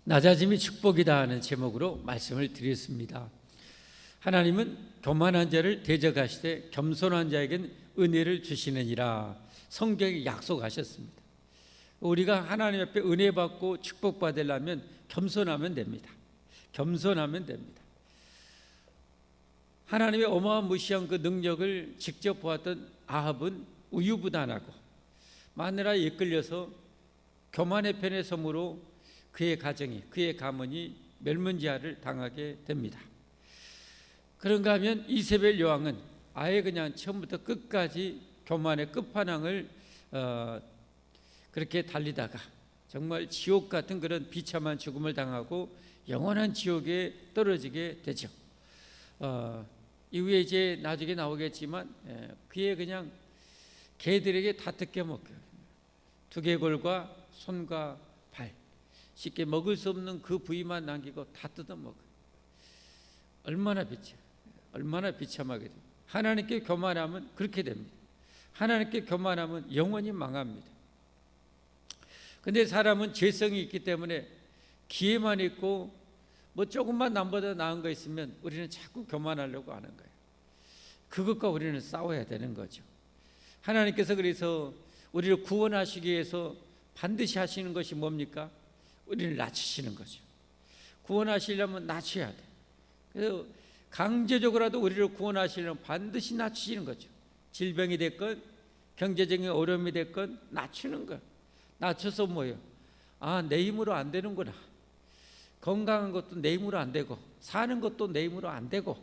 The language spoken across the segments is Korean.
낮아짐이 축복이다 하는 제목으로 말씀을 드렸습니다. 하나님은 교만한 자를 대적하시되 겸손한 자에겐 은혜를 주시느니라 성경에 약속하셨습니다. 우리가 하나님 앞에 은혜 받고 축복 받으려면 겸손하면 됩니다. 겸손하면 됩니다. 하나님의 어마무시한 그 능력을 직접 보았던 아합은 우유부단하고 마누라에 이끌려서 교만의 편에 섬으로 그의 가정이, 그의 가문이 멸문지하를 당하게 됩니다. 그런가 하면 이세벨 여왕은 아예 그냥 처음부터 끝까지 교만의 끝판왕을 그렇게 달리다가 정말 지옥 같은 그런 비참한 죽음을 당하고 영원한 지옥에 떨어지게 되죠. 이후에 이제 나중에 나오겠지만 그의 그냥 개들에게 다 뜯겨 먹고요. 두개골과 손과 발, 쉽게 먹을 수 없는 그 부위만 남기고 다 뜯어 먹어요. 얼마나 비참하게 돼요. 하나님께 교만하면 그렇게 됩니다. 하나님께 교만하면 영원히 망합니다. 근데 사람은 죄성이 있기 때문에 기회만 있고 뭐 조금만 남보다 나은 거 있으면 우리는 자꾸 교만하려고 하는 거예요. 그것과 우리는 싸워야 되는 거죠. 하나님께서 그래서 우리를 구원하시기 위해서 반드시 하시는 것이 뭡니까? 우리를 낮추시는 거죠. 구원하시려면 낮춰야 돼. 그래서 강제적으로라도 우리를 구원하시려면 반드시 낮추시는 거죠. 질병이 됐건 경제적인 어려움이 됐건 낮추는 거예요. 낮춰서 뭐예요? 내 힘으로 안 되는구나. 건강한 것도 내 힘으로 안 되고 사는 것도 내 힘으로 안 되고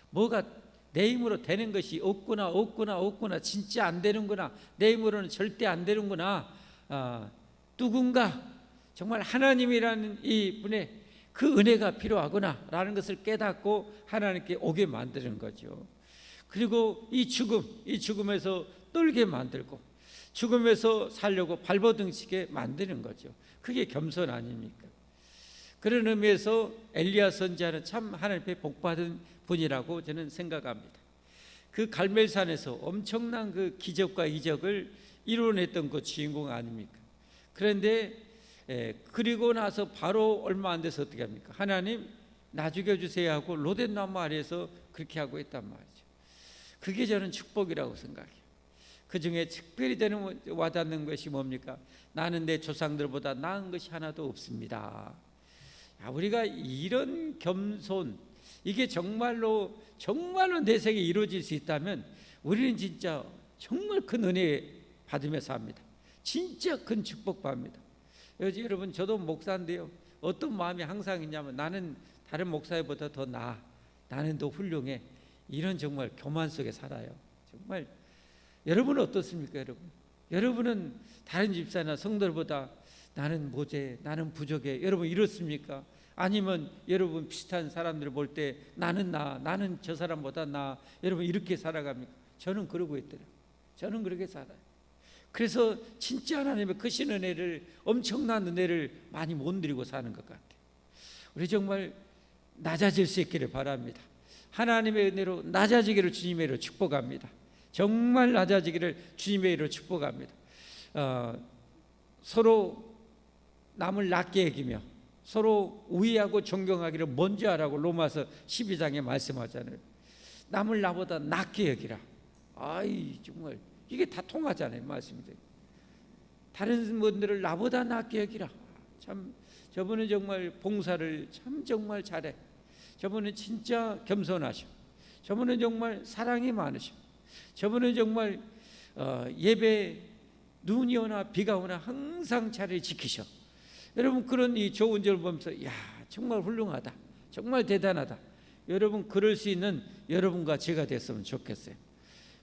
뭐가 내 힘으로 되는 것이 없구나 진짜 안 되는구나. 내 힘으로는 절대 안 되는구나. 누군가 정말 하나님이라는 이 분의 그 은혜가 필요하구나 라는 것을 깨닫고 하나님께 오게 만드는 거죠. 그리고 이 죽음에서 떨게 만들고 죽음에서 살려고 발버둥치게 만드는 거죠. 그게 겸손 아닙니까? 그런 의미에서 엘리야 선지자는 참 하나님께 복받은 분이라고 저는 생각합니다. 그 갈멜산에서 엄청난 그 기적과 이적을 이뤄냈던 그 주인공 아닙니까? 그런데 그리고 나서 바로 얼마 안 돼서 어떻게 합니까? 하나님 나 죽여주세요 하고 로뎀나무 아래에서 그렇게 하고 있단 말이죠. 그게 저는 축복이라고 생각해요. 그 중에 특별히 저는 와닿는 것이 뭡니까? 나는 내 조상들보다 나은 것이 하나도 없습니다. 우리가 이런 겸손, 이게 정말로 내 생에 이루어질 수 있다면 우리는 진짜 정말 큰 은혜 받으면서 합니다. 진짜 큰 축복 받습니다. 여러분 저도 목사인데요, 어떤 마음이 항상 있냐면 나는 다른 목사보다 더 나아, 나는 더 훌륭해, 이런 정말 교만 속에 살아요. 정말 여러분은 어떻습니까? 여러분은 다른 집사나 성도들보다 나는 모자해, 나는 부족해, 여러분 이렇습니까? 아니면 여러분 비슷한 사람들을 볼 때 나는 저 사람보다 나아, 여러분 이렇게 살아갑니까? 저는 그러고 있더라고요. 저는 그렇게 살아요. 그래서 진짜 하나님의 크신 은혜를, 엄청난 은혜를 많이 못 누리고 사는 것 같아요. 우리 정말 낮아질 수 있기를 바랍니다. 하나님의 은혜로 낮아지기를 주님의 이름으로 축복합니다. 정말 낮아지기를 주님의 이름으로 축복합니다. 서로 남을 낮게 여기며 서로 우애하고 존경하기를 먼저 하라고 로마서 12장에 말씀하잖아요. 남을 나보다 낮게 여기라. 정말 이게 다 통하잖아요, 말씀들. 다른 분들을 나보다 낮게 여기라. 참 저분은 정말 봉사를 참 정말 잘해. 저분은 진짜 겸손하셔. 저분은 정말 사랑이 많으셔. 저분은 정말 예배 눈이 오나 비가 오나 항상 자리를 지키셔. 여러분 그런 이 좋은 점을 보면서 정말 훌륭하다, 정말 대단하다. 여러분 그럴 수 있는 여러분과 제가 됐으면 좋겠어요.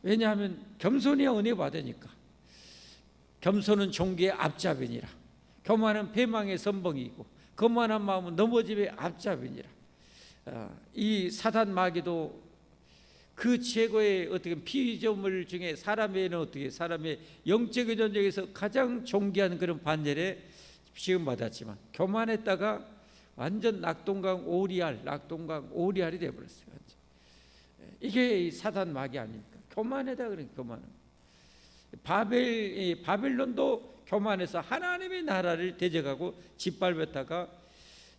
왜냐하면 겸손이야 은혜 받으니까. 겸손은 종기의 앞잡이니라. 교만은 패망의 선봉이고 거만한 마음은 넘어짐의 앞잡이니라. 이 사단 마귀도 그 최고의 어떻게 피조물 중에 사람의 영적인 전쟁에서 가장 존귀한 그런 반열에 시험받았지만 교만했다가 완전 낙동강 오리알이 되어버렸어요. 이게 사단 마귀 아닙니까? 교만하다 그러니까 교만은. 바벨론도 교만해서 하나님의 나라를 대적하고 짓밟았다가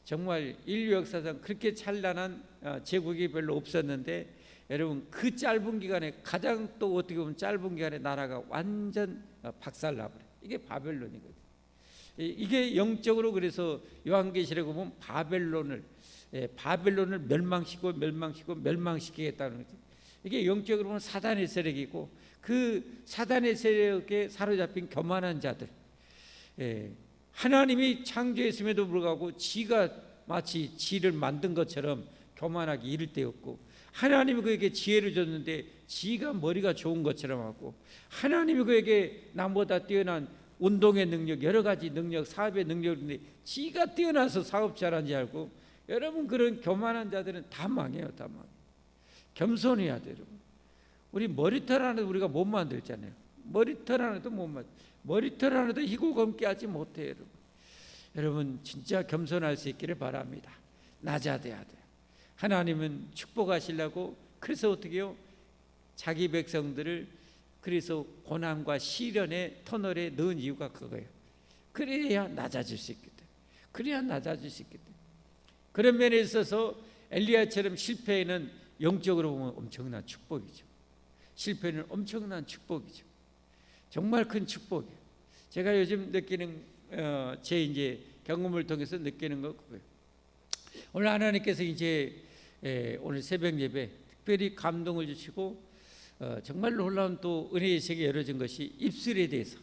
정말 인류 역사상 그렇게 찬란한 제국이 별로 없었는데, 여러분 그 짧은 기간에, 가장 또 어떻게 보면 짧은 기간에 나라가 완전 박살나버려. 이게 바벨론이거든요. 이게 영적으로, 그래서 요한계시록에 보면 바벨론을 멸망시키겠다는 거죠. 이게 영적으로 보면 사단의 세력이고, 그 사단의 세력에 사로잡힌 교만한 자들, 하나님이 창조했음에도 불구하고 지가 마치 지를 만든 것처럼 교만하게 이를 때였고, 하나님이 그에게 지혜를 줬는데 지가 머리가 좋은 것처럼 하고, 하나님이 그에게 남보다 뛰어난 운동의 능력, 여러 가지 능력, 사업의 능력인데 지가 뛰어나서 사업 잘하는 줄 알고, 여러분 그런 교만한 자들은 다 망해요. 다 망해요. 겸손해야 돼요. 여러분, 우리 머리털 하나도 우리가 못 만들잖아요. 머리털 하나도 못 만들. 머리털 하나도 희고 검게 하지 못해요. 여러분, 여러분 진짜 겸손할 수 있기를 바랍니다. 낮아져야 돼요. 하나님은 축복하시려고, 그래서 어떻게 해요? 자기 백성들을 그래서 고난과 시련의 터널에 넣은 이유가 그거예요. 그래야 낮아질 수 있기 때문에. 그래야 낮아질 수 있기 때문에. 그런 면에 있어서 엘리야처럼 실패는 영적으로 보면 엄청난 축복이죠. 실패는 엄청난 축복이죠. 정말 큰 축복이에요. 제가 요즘 느끼는 제 이제 경험을 통해서 느끼는 거 그거예요. 오늘 하나님께서 이제 오늘 새벽 예배 특별히 감동을 주시고, 정말 놀라운 또 은혜의 세계 열어진 것이 입술에 대해서,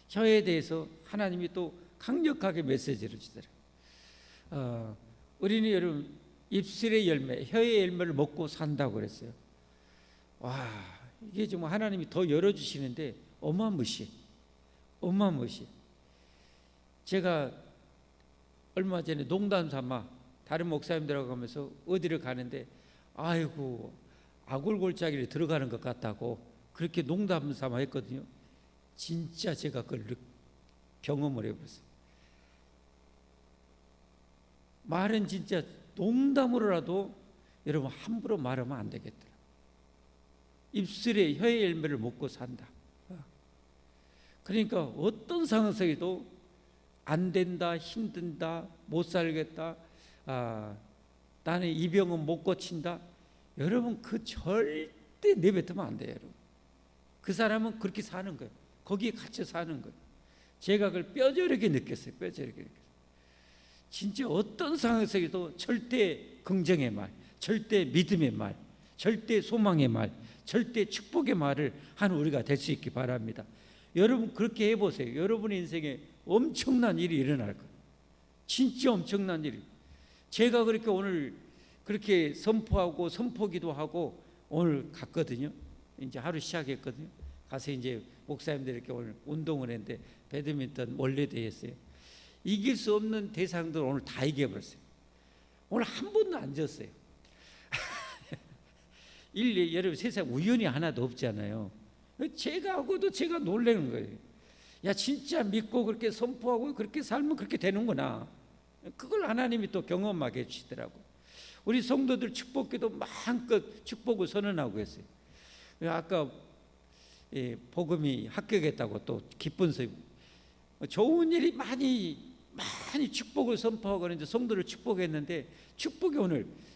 혀에 대해서 하나님이 또 강력하게 메시지를 주더라고요. 우리는 여러분 입술의 열매, 혀의 열매를 먹고 산다고 그랬어요. 와, 이게 정말 하나님이 더 열어주시는데 어마무시. 제가 얼마 전에 농담 삼아 다른 목사님들하고 가면서 어디를 가는데, 아이고 아골골짜기를 들어가는 것 같다고 그렇게 농담 삼아 했거든요. 진짜 제가 그걸 경험을 해봤어요. 말은 진짜 농담으로라도 여러분 함부로 말하면 안 되겠더라. 입술에 혀의 열매를 먹고 산다. 그러니까 어떤 상황 속에도 안 된다, 힘든다, 못 살겠다, 나는 이 병은 못 고친다, 여러분 그 절대 내뱉으면 안 돼요. 여러분, 그 사람은 그렇게 사는 거예요. 거기에 갇혀 사는 거예요. 제가 그걸 뼈저리게 느꼈어요. 뼈저리게 느꼈어요. 진짜 어떤 상황 속에도 절대 긍정의 말, 절대 믿음의 말, 절대 소망의 말, 절대 축복의 말을 하는 우리가 될 수 있기 바랍니다. 여러분 그렇게 해보세요. 여러분의 인생에 엄청난 일이 일어날 거예요. 진짜 엄청난 일이. 제가 그렇게 오늘 그렇게 선포하고 선포기도 하고 오늘 갔거든요. 이제 하루 시작했거든요. 가서 이제 목사님들 이렇게 오늘 운동을 했는데 배드민턴 원래대회였어요. 이길 수 없는 대상들 오늘 다 이겨버렸어요. 오늘 한 번도 안 졌어요. 여러분 세상 우연이 하나도 없잖아요. 제가 하고도 제가 놀라는 거예요. 야, 진짜 믿고 그렇게 선포하고 그렇게 살면 그렇게 되는구나. 그걸 하나님이 또 경험하게 해주시더라고. 우리 성도들 축복기도 마음껏 축복을 선언하고 했어요. 아까 복음이 합격했다고 또 기쁜 소리, 좋은 일이 많이 축복을 선포하고 이제 성도를 축복했는데, 축복이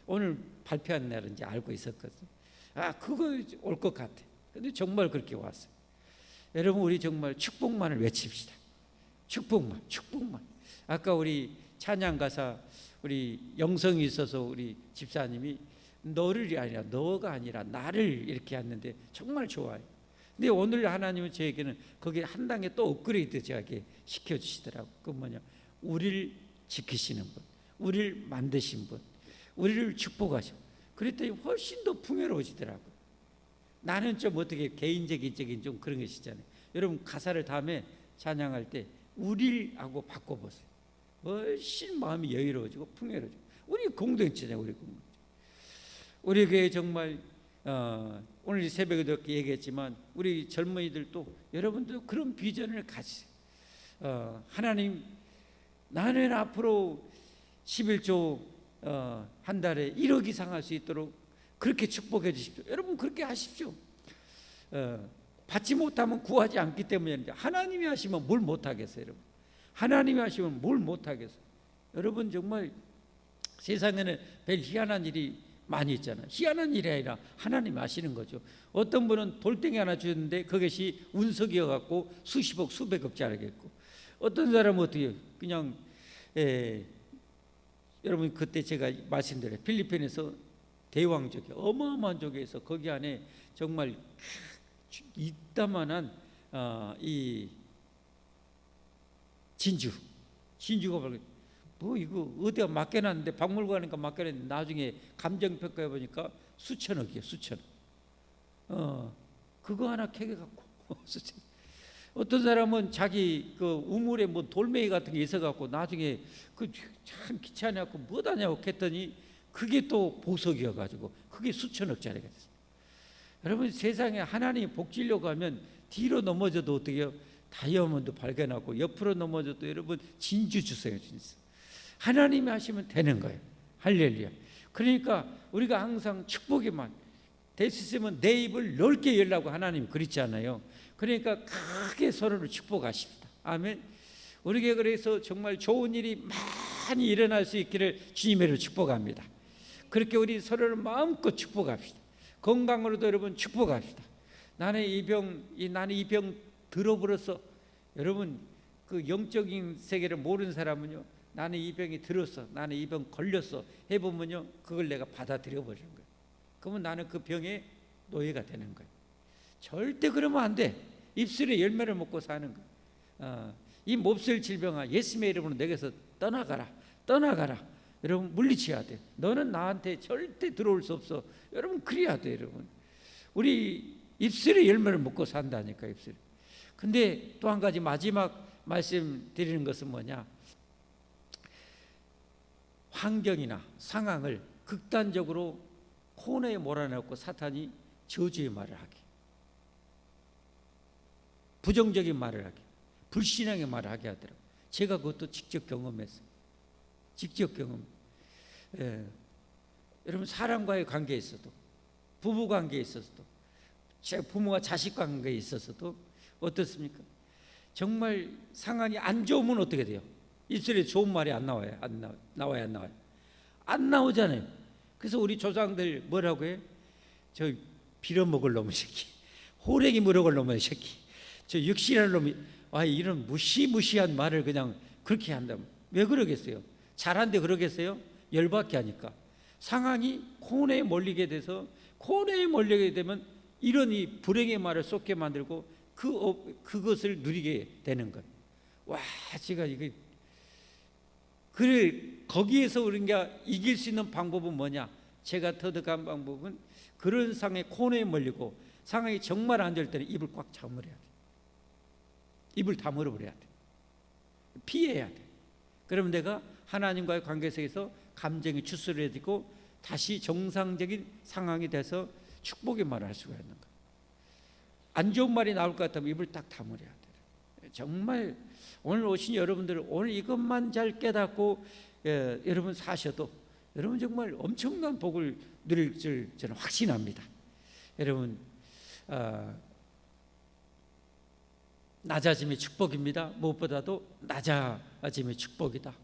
오늘 발표한 날은 이제 알고 있었거든요. 그거 올 것 같아. 근데 정말 그렇게 왔어요. 여러분 우리 정말 축복만을 외칩시다. 축복만. 아까 우리 찬양 가사 우리 영성이 있어서 우리 집사님이 너를 아니라 너가 아니라 나를 이렇게 했는데 정말 좋아요. 근데 오늘 하나님은 저에게는 거기에 한 단계 또 업그레이드 저에게 시켜주시더라고. 그 뭐냐, 우리를 지키시는 분, 우리를 만드신 분, 우리를 축복하셔. 그랬더니 훨씬 더 풍요로워지더라고. 나는 좀 어떻게 개인적인 좀 그런 것이잖아요. 여러분 가사를 다음에 찬양할 때 우리를 하고 바꿔보세요. 훨씬 마음이 여유로워지고 풍요로워지고. 우리 공동체잖아요. 우리 교회 정말 오늘 새벽에도 이렇게 얘기했지만 우리 젊은이들도 여러분도 그런 비전을 가지세요. 하나님, 나는 앞으로 11조 한 달에 1억 이상 할 수 있도록 그렇게 축복해 주십시오. 여러분 그렇게 하십시오. 받지 못하면 구하지 않기 때문에. 하나님이 하시면 뭘 못하겠어요. 여러분, 하나님이 하시면 뭘 못하겠어요. 여러분 정말 세상에는 별 희한한 일이 많이 있잖아요. 희한한 일이 아니라 하나님이 아시는 거죠. 어떤 분은 돌덩이 하나 주셨는데 그것이 운석이어 갖고 수십억 수백억짜리겠고, 어떤 사람은 어떻게 그냥 여러분 그때 제가 말씀드려요. 필리핀에서 대왕족이 어마어마한 족에서 거기 안에 정말 이따만한 이 진주가 뭐 이거 어디가 맡겨놨는데 박물관이니까 맡겨놨는데 나중에 감정평가해 보니까 수천억이에요. 수천억. 그거 하나 캐게 갖고 어떤 사람은 자기 그 우물에 뭐 돌멩이 같은 게 있어 갖고 나중에 그 참 귀찮아 갖고 뭐하냐고 했더니 그게 또 보석이어 가지고 그게 수천억짜리가 됐어요. 여러분 세상에 하나님이 복 주려고 하면 뒤로 넘어져도 어떻게요? 다이아몬드 발견하고 옆으로 넘어져도 여러분 진주 주세요. 진짜 하나님이 하시면 되는 거예요. 할렐루야. 그러니까 우리가 항상 축복에만 될 수 있으면 내 입을 넓게 열라고 하나님이 그랬잖아요. 그러니까 크게 서로를 축복하십니다. 아멘. 우리에게 그래서 정말 좋은 일이 많이 일어날 수 있기를 주님으로 축복합니다. 그렇게 우리 서로를 마음껏 축복합시다. 건강으로도 여러분 축복합시다. 나는 이 병 들어버렸어. 여러분 그 영적인 세계를 모르는 사람은요, 나는 이 병이 들었어, 나는 이 병 걸렸어 해보면요, 그걸 내가 받아들여 버리는 거예요. 그러면 나는 그 병의 노예가 되는 거예요. 절대 그러면 안 돼. 입술에 열매를 먹고 사는 거예요. 이 몹쓸 질병아, 예수님의 이름으로 내게서 떠나가라. 여러분 물리쳐야 돼. 너는 나한테 절대 들어올 수 없어. 여러분 그래야 돼. 여러분 우리 입술에 열매를 먹고 산다니까. 입술에. 근데 또 한 가지 마지막 말씀드리는 것은 뭐냐, 환경이나 상황을 극단적으로 코너에 몰아넣고 사탄이 저주의 말을 하게, 부정적인 말을 하게, 불신앙의 말을 하게 하더라고요. 제가 그것도 직접 경험했어요. 직접 경험. 여러분 사람과의 관계에 있어도, 부부 관계에 있어서도, 제 부모와 자식 관계에 있어서도 어떻습니까? 정말 상황이 안 좋으면 어떻게 돼요? 입술에 좋은 말이 안 나와요? 나와요? 안 나오잖아요. 그래서 우리 조상들 뭐라고 해요? 저 빌어먹을 놈의 새끼, 호래기 물어볼 놈의 새끼, 저 육실할 놈이, 이런 무시무시한 말을 그냥 그렇게 한다면 왜 그러겠어요? 잘한데 그러겠어요? 열받게 하니까. 상황이 코너에 몰리게 돼서, 코너에 몰리게 되면 이런 이 불행의 말을 쏟게 만들고 그것을 누리게 되는 거예요. 제가 이게 거기에서 우리가 이길 수 있는 방법은 뭐냐? 제가 터득한 방법은 그런 상황에 코너에 몰리고 상황이 정말 안 될 때는 입을 꽉 다물어야 돼. 입을 다물어버려야 돼. 피해야 돼. 그러면 내가 하나님과의 관계 속에서 감정이 추스려지고 다시 정상적인 상황이 돼서 축복의 말을 할 수가 있는 거예요. 안 좋은 말이 나올 것 같으면 입을 딱 다물어야 돼요. 정말 오늘 오신 여러분들, 오늘 이것만 잘 깨닫고 여러분 사셔도 여러분 정말 엄청난 복을 누릴 줄 저는 확신합니다. 여러분 낮아짐의 축복입니다. 무엇보다도 낮아짐의 축복이다.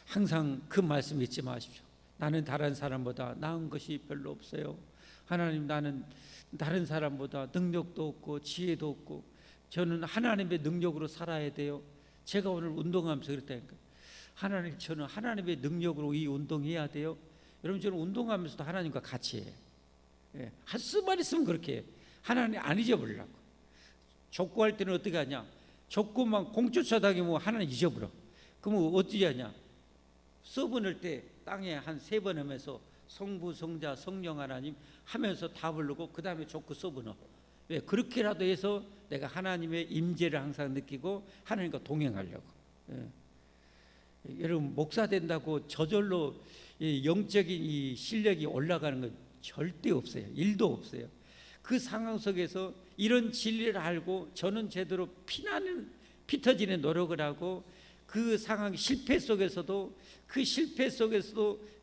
항상 그 말씀 잊지 마십시오. 나는 다른 사람보다 나은 것이 별로 없어요. 하나님, 나는 다른 사람보다 능력도 없고 지혜도 없고 저는 하나님의 능력으로 살아야 돼요. 제가 오늘 운동하면서 그랬다니까. 하나님, 저는 하나님의 능력으로 이 운동해야 돼요. 여러분, 저는 운동하면서도 하나님과 같이 해요. 할 수만 있으면 그렇게 해요. 하나님 안 잊어버리려고. 족구할 때는 어떻게 하냐? 족구만 공 쫓아다니면 하나님 잊어버려. 그러면 어떻게 하냐? 서브 넣을 때 땅에 한 3번 하면서 성부, 성자, 성령 하나님 하면서 다 부르고 그 다음에 족구 서브 넣어. 왜? 그렇게라도 해서 내가 하나님의 임재를 항상 느끼고 하나님과 동행하려고. 여러분, 목사 된다고 저절로 영적인 이 실력이 올라가는 건 절대 없어요. 일도 없어요. 그 상황 속에서 이런 진리를 알고 저는 제대로 피 터지는 노력을 하고 그 상황 실패 속에서도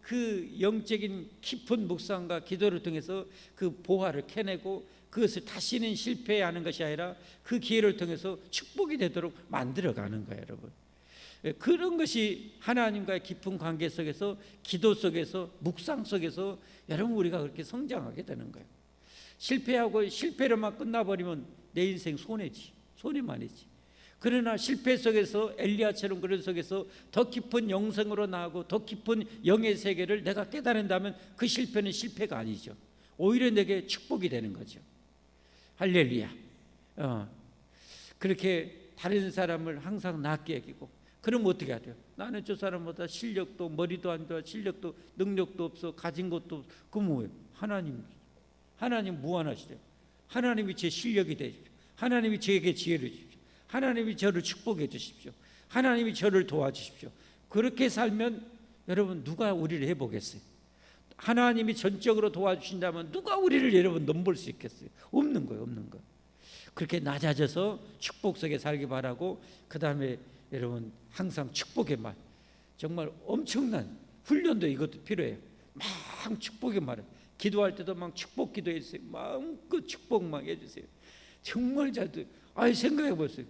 그 영적인 깊은 묵상과 기도를 통해서 그 보화를 캐내고 그것을 다시는 실패하는 것이 아니라 그 기회를 통해서 축복이 되도록 만들어가는 거예요, 여러분. 그런 것이 하나님과의 깊은 관계 속에서, 기도 속에서, 묵상 속에서 여러분 우리가 그렇게 성장하게 되는 거예요. 실패하고 실패로만 끝나버리면 내 인생 손해지, 손해만이지. 그러나 실패 속에서, 엘리야처럼 그런 속에서 더 깊은 영성으로 나아가고 더 깊은 영의 세계를 내가 깨달은다면 그 실패는 실패가 아니죠. 오히려 내게 축복이 되는 거죠. 할렐루야. 그렇게 다른 사람을 항상 낮게 여기고, 그럼 어떻게 해야 돼요? 나는 저 사람보다 실력도, 머리도 안 좋아, 실력도 능력도 없어, 가진 것도 없어. 그럼 뭐예요? 하나님 무한하시죠. 하나님이 제 실력이 되십시오. 하나님이 저에게 지혜를 주십시오. 하나님이 저를 축복해 주십시오. 하나님이 저를 도와주십시오. 그렇게 살면 여러분 누가 우리를 해보겠어요? 하나님이 전적으로 도와주신다면 누가 우리를 여러분 넘볼 수 있겠어요? 없는 거예요, 없는 거. 그렇게 낮아져서 축복 속에 살기 바라고, 그 다음에 여러분 항상 축복의 말, 정말 엄청난 훈련도 이것도 필요해요. 막 축복의 말을, 기도할 때도 막 축복 기도해주세요. 마음껏 축복 막 해주세요. 정말 잘 돼. 생각해 보세요.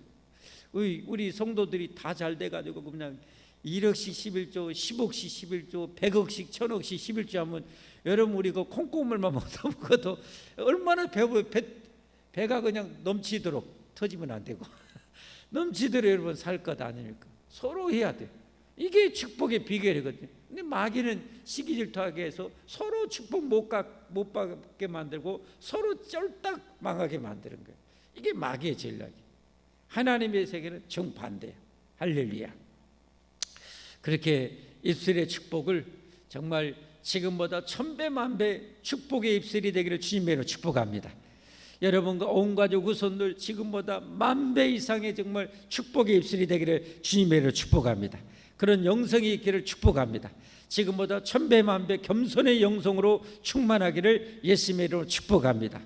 우리 성도들이 다 잘 돼가지고 그냥 1억씩 11조, 10억씩 11조, 100억씩 1000억씩 11조 하면 여러분 우리 그 콩고물만 먹어도 얼마나 배가 그냥 넘치도록, 터지면 안 되고 넘치도록 여러분 살 것 아닙니까? 서로 해야 돼. 이게 축복의 비결이거든요. 근데 마귀는 시기 질투하게 해서 서로 축복 못 받게 만들고 서로 쫄딱 망하게 만드는 거예요. 이게 마귀의 전략이에요. 하나님의 세계는 정반대예요. 할렐루야. 그렇게 입술의 축복을 정말 지금보다 1000배 만배 축복의 입술이 되기를 주님으로 축복합니다. 여러분과 온 가족 후손들 지금보다 10,000배 이상의 정말 축복의 입술이 되기를 주님으로 축복합니다. 그런 영성이 있기를 축복합니다. 지금보다 1000배 만배 겸손의 영성으로 충만하기를 예수님의 이름으로 축복합니다.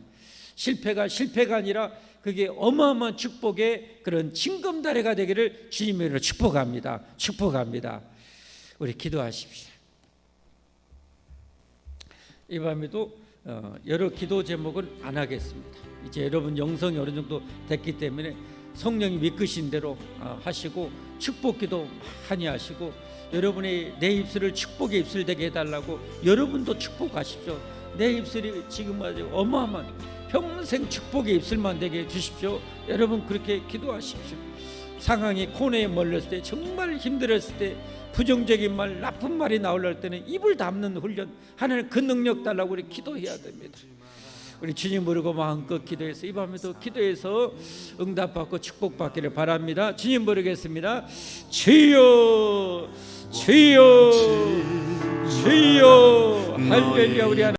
실패가 아니라 그게 어마어마한 축복의 그런 징검다리가 되기를 주님의 이름으로 축복합니다. 축복합니다. 우리 기도하십시오. 이 밤에도 여러 기도 제목은 안 하겠습니다. 이제 여러분 영성이 어느 정도 됐기 때문에 성령이 이끄신 대로 하시고, 축복기도 많이 하시고, 여러분의 내 입술을 축복의 입술 되게 해달라고 여러분도 축복하십시오. 내 입술이 지금 아주 어마어마한 평생 축복의 입술만 되게 해주십시오. 여러분 그렇게 기도하십시오. 상황이 코너에 몰렸을 때, 정말 힘들었을 때, 부정적인 말, 나쁜 말이 나올 때는 입을 담는 훈련, 하나님 그 능력 달라고 우리 기도해야 됩니다. 우리 주님 부르고 마음껏 기도해서 이 밤에도 기도해서 응답받고 축복받기를 바랍니다. 주님 부르겠습니다. 주여, 주여, 주여. 할렐루야. 우리 하나님